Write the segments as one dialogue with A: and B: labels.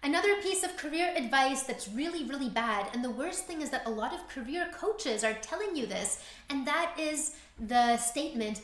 A: Another piece of career advice that's really, really bad, and the worst thing is that a lot of career coaches are telling you this, and that is the statement,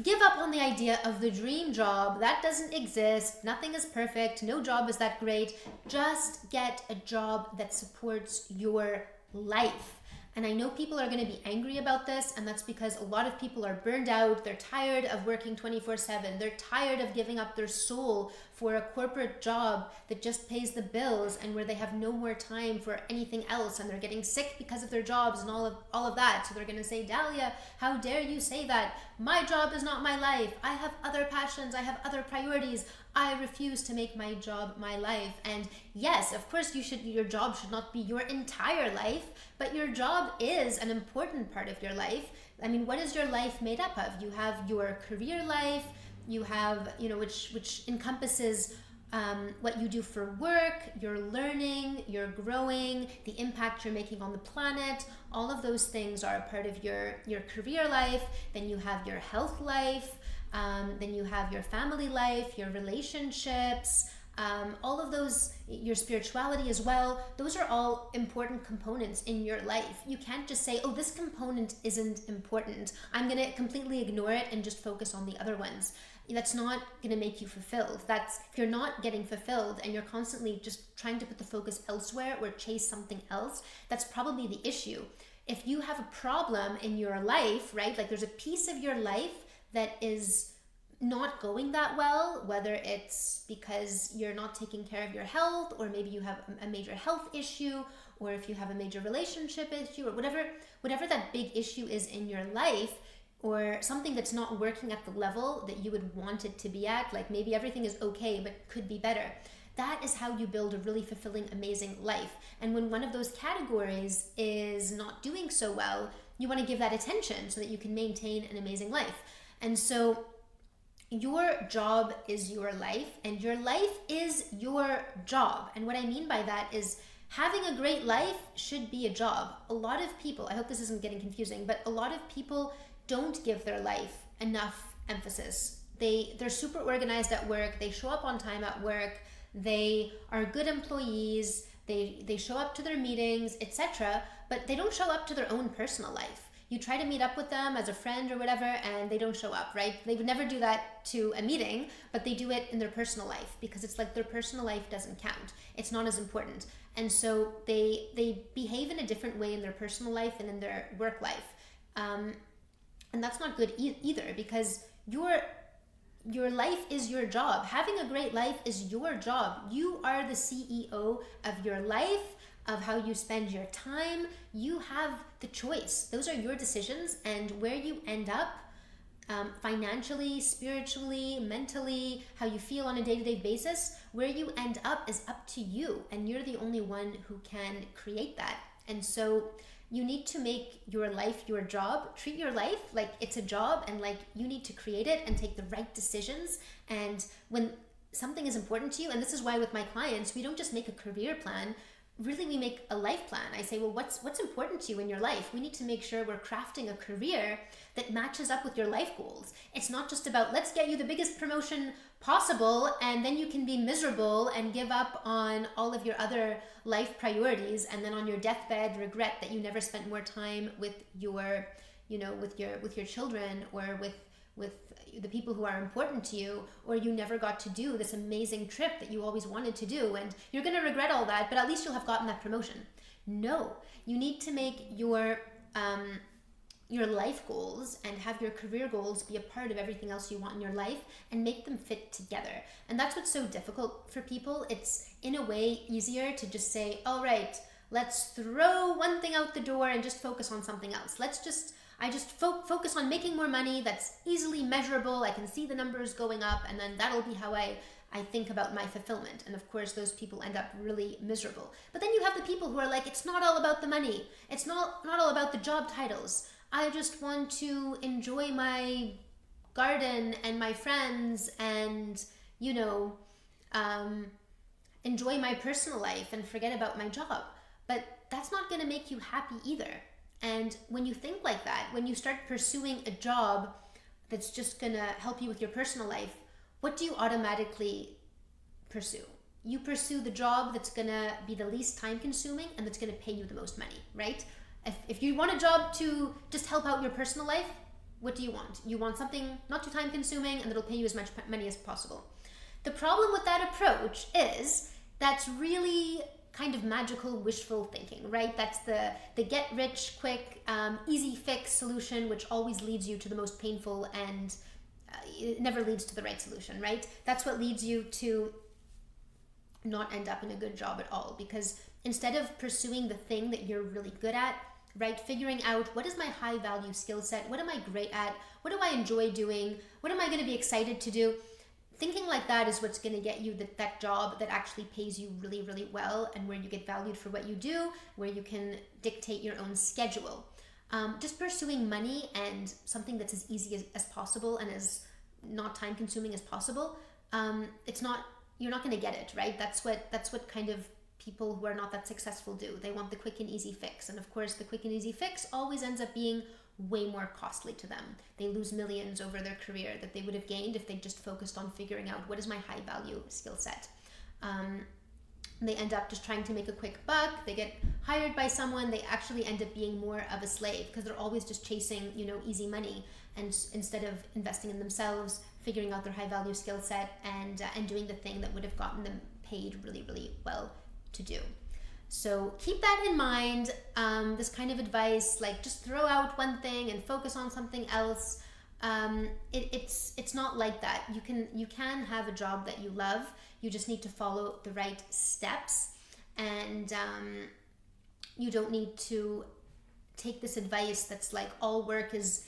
A: give up on the idea of the dream job. That doesn't exist. Nothing is perfect. No job is that great. Just get a job that supports your life. And I know people are going to be angry about this, and that's because a lot of people are burned out. They're tired of working 24/7. They're tired of giving up their soul for a corporate job that just pays the bills and where they have no more time for anything else, and they're getting sick because of their jobs and all of that. So they're going to say, Dahlia, how dare you say that? My job is not my life. I have other passions. I have other priorities. I refuse to make my job my life. And yes, of course your job should not be your entire life, but your job is an important part of your life. I mean, what is your life made up of? You have your career life, you have, which encompasses what you do for work, your learning, your growing, the impact you're making on the planet. All of those things are a part of your career life. Then you have your health life. Then you have your family life, your relationships, all of those, your spirituality as well. Those are all important components in your life. You can't just say, oh, this component isn't important, I'm going to completely ignore it and just focus on the other ones. That's not going to make you fulfilled. If you're not getting fulfilled and you're constantly just trying to put the focus elsewhere or chase something else, that's probably the issue. If you have a problem in your life, right, like there's a piece of your life that is not going that well, whether it's because you're not taking care of your health, or maybe you have a major health issue, or if you have a major relationship issue, or whatever that big issue is in your life, or something that's not working at the level that you would want it to be at, like maybe everything is okay but could be better. That is how you build a really fulfilling, amazing life. And when one of those categories is not doing so well, you want to give that attention so that you can maintain an amazing life. And so your job is your life, and your life is your job. And what I mean by that is having a great life should be a job. A lot of people, I hope this isn't getting confusing, but a lot of people don't give their life enough emphasis. They're super organized at work. They show up on time at work. They are good employees. They show up to their meetings, etc., but they don't show up to their own personal life. You try to meet up with them as a friend or whatever, and they don't show up, right? They would never do that to a meeting, but they do it in their personal life because it's like their personal life doesn't count. It's not as important. And so they behave in a different way in their personal life and in their work life. And that's not good either, because your life is your job. Having a great life is your job. You are the CEO of your life, of how you spend your time. You have the choice. Those are your decisions, and where you end up financially, spiritually, mentally, how you feel on a day-to-day basis, where you end up is up to you, and you're the only one who can create that. And so you need to make your life your job. Treat your life like it's a job, and like you need to create it and take the right decisions. And when something is important to you, and this is why with my clients, we don't just make a career plan, really we make a life plan. I say, well, what's important to you in your life? We need to make sure we're crafting a career that matches up with your life goals. It's not just about, let's get you the biggest promotion possible, and then you can be miserable and give up on all of your other life priorities, and then on your deathbed regret that you never spent more time with your children, or with the people who are important to you, or you never got to do this amazing trip that you always wanted to do, and you're going to regret all that, but at least you'll have gotten that promotion. No, you need to make your life goals and have your career goals be a part of everything else you want in your life, and make them fit together. And that's what's so difficult for people. It's in a way easier to just say, all right, let's throw one thing out the door and just focus on something else. I just focus on making more money that's easily measurable. I can see the numbers going up, and then that'll be how I think about my fulfillment. And of course, those people end up really miserable. But then you have the people who are like, it's not all about the money. It's not all about the job titles. I just want to enjoy my garden and my friends, and, enjoy my personal life and forget about my job. But that's not going to make you happy either. And when you think like that, when you start pursuing a job that's just going to help you with your personal life, what do you automatically pursue? you pursue the job that's gonna be the least time consuming and that's gonna pay you the most money, right? If you want a job to just help out your personal life, what do you want? You want something not too time consuming and that'll pay you as much money as possible. The problem with that approach is that's really kind of magical wishful thinking, right? That's the get rich quick, easy fix solution, which always leads you to the most painful and it never leads to the right solution, right? That's what leads you to not end up in a good job at all, because instead of pursuing the thing that you're really good at, right, figuring out what is my high value skill set, what am I great at, what do I enjoy doing, what am I going to be excited to do, thinking like that is what's going to get you that job that actually pays you really, really well, and where you get valued for what you do, where you can dictate your own schedule. Just pursuing money and something that's as easy as possible and as not time consuming as possible, you're not going to get it, right? That's what kind of people who are not that successful do. They want the quick and easy fix. And of course, the quick and easy fix always ends up being way more costly to them. They lose millions over their career that they would have gained if they just focused on figuring out what is my high value skill set. They end up just trying to make a quick buck. They get hired by someone. They actually end up being more of a slave because they're always just chasing, easy money, and instead of investing in themselves, figuring out their high value skill set and doing the thing that would have gotten them paid really, really well to do. So keep that in mind. This kind of advice, like just throw out one thing and focus on something else. It's not like that. You can have a job that you love. You just need to follow the right steps, and you don't need to take this advice that's like all work is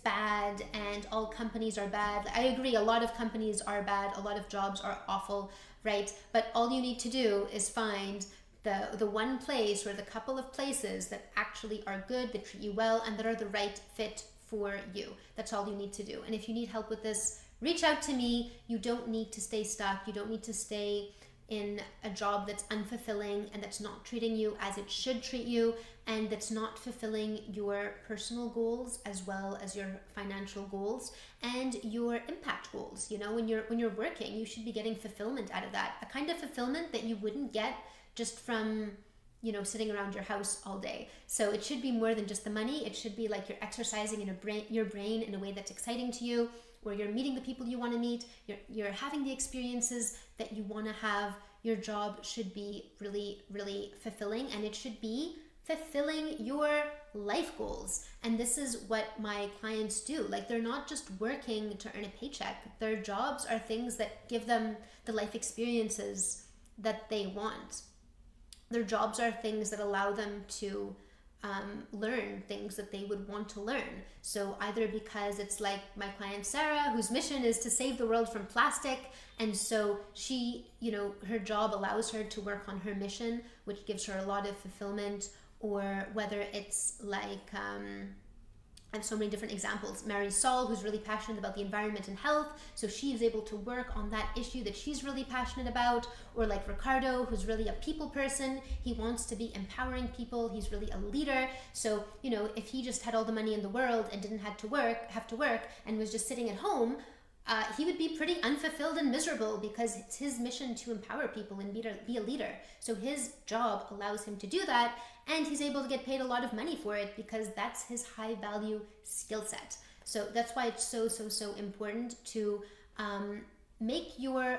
A: bad and all companies are bad. I agree, a lot of companies are bad, a lot of jobs are awful, right? But all you need to do is find the one place or the couple of places that actually are good, that treat you well, and that are the right fit for you. That's all you need to do. And if you need help with this, reach out to me. You don't need to stay stuck. You don't need to stay in a job that's unfulfilling and that's not treating you as it should treat you, and that's not fulfilling your personal goals as well as your financial goals and your impact goals. When you're working, you should be getting fulfillment out of that, a kind of fulfillment that you wouldn't get just from sitting around your house all day. So it should be more than just the money. It should be like you're exercising your brain in a way that's exciting to you, where you're meeting the people you want to meet, you're having the experiences that you want to have. Your job should be really, really fulfilling, and it should be fulfilling your life goals. And this is what my clients do. Like, they're not just working to earn a paycheck. Their jobs are things that give them the life experiences that they want. Their jobs are things that allow them to learn things that they would want to learn. So either because it's like my client Sarah, whose mission is to save the world from plastic, and so she, her job allows her to work on her mission, which gives her a lot of fulfillment, or whether it's like I have so many different examples. Mary Saul, who's really passionate about the environment and health, so she is able to work on that issue that she's really passionate about. Or like Ricardo, who's really a people person. He wants to be empowering people. He's really a leader. So, if he just had all the money in the world and didn't have to work and was just sitting at home, he would be pretty unfulfilled and miserable, because it's his mission to empower people and be a leader. So his job allows him to do that, and he's able to get paid a lot of money for it because that's his high value skill set. So that's why it's so, so, so important to make your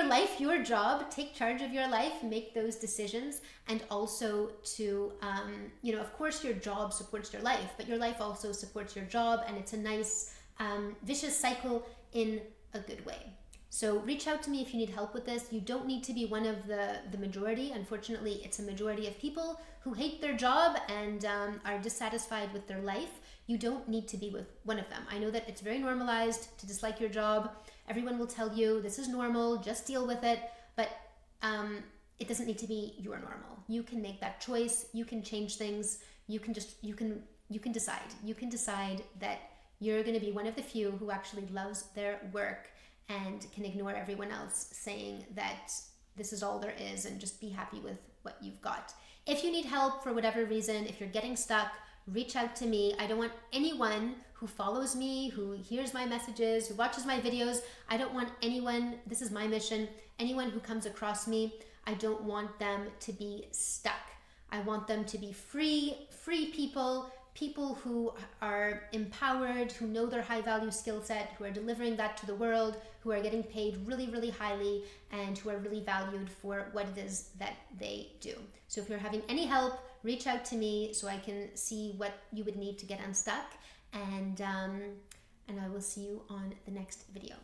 A: life your job, take charge of your life, make those decisions, and also to, of course your job supports your life, but your life also supports your job, and it's a nice vicious cycle in a good way. So reach out to me if you need help with this. You don't need to be one of the majority. Unfortunately, it's a majority of people who hate their job and are dissatisfied with their life. You don't need to be with one of them. I know that it's very normalized to dislike your job. Everyone will tell you this is normal, just deal with it. But it doesn't need to be your normal. You can make that choice. You can change things. You can decide. You can decide that you're going to be one of the few who actually loves their work and can ignore everyone else saying that this is all there is, and just be happy with what you've got. If you need help for whatever reason, if you're getting stuck, reach out to me. I don't want anyone who follows me, who hears my messages, who watches my videos. I don't want anyone, this is my mission, anyone who comes across me, I don't want them to be stuck. I want them to be free people, people who are empowered, who know their high value skill set, who are delivering that to the world, who are getting paid really, really highly, and who are really valued for what it is that they do. So if you're having any help, reach out to me so I can see what you would need to get unstuck, and I will see you on the next video.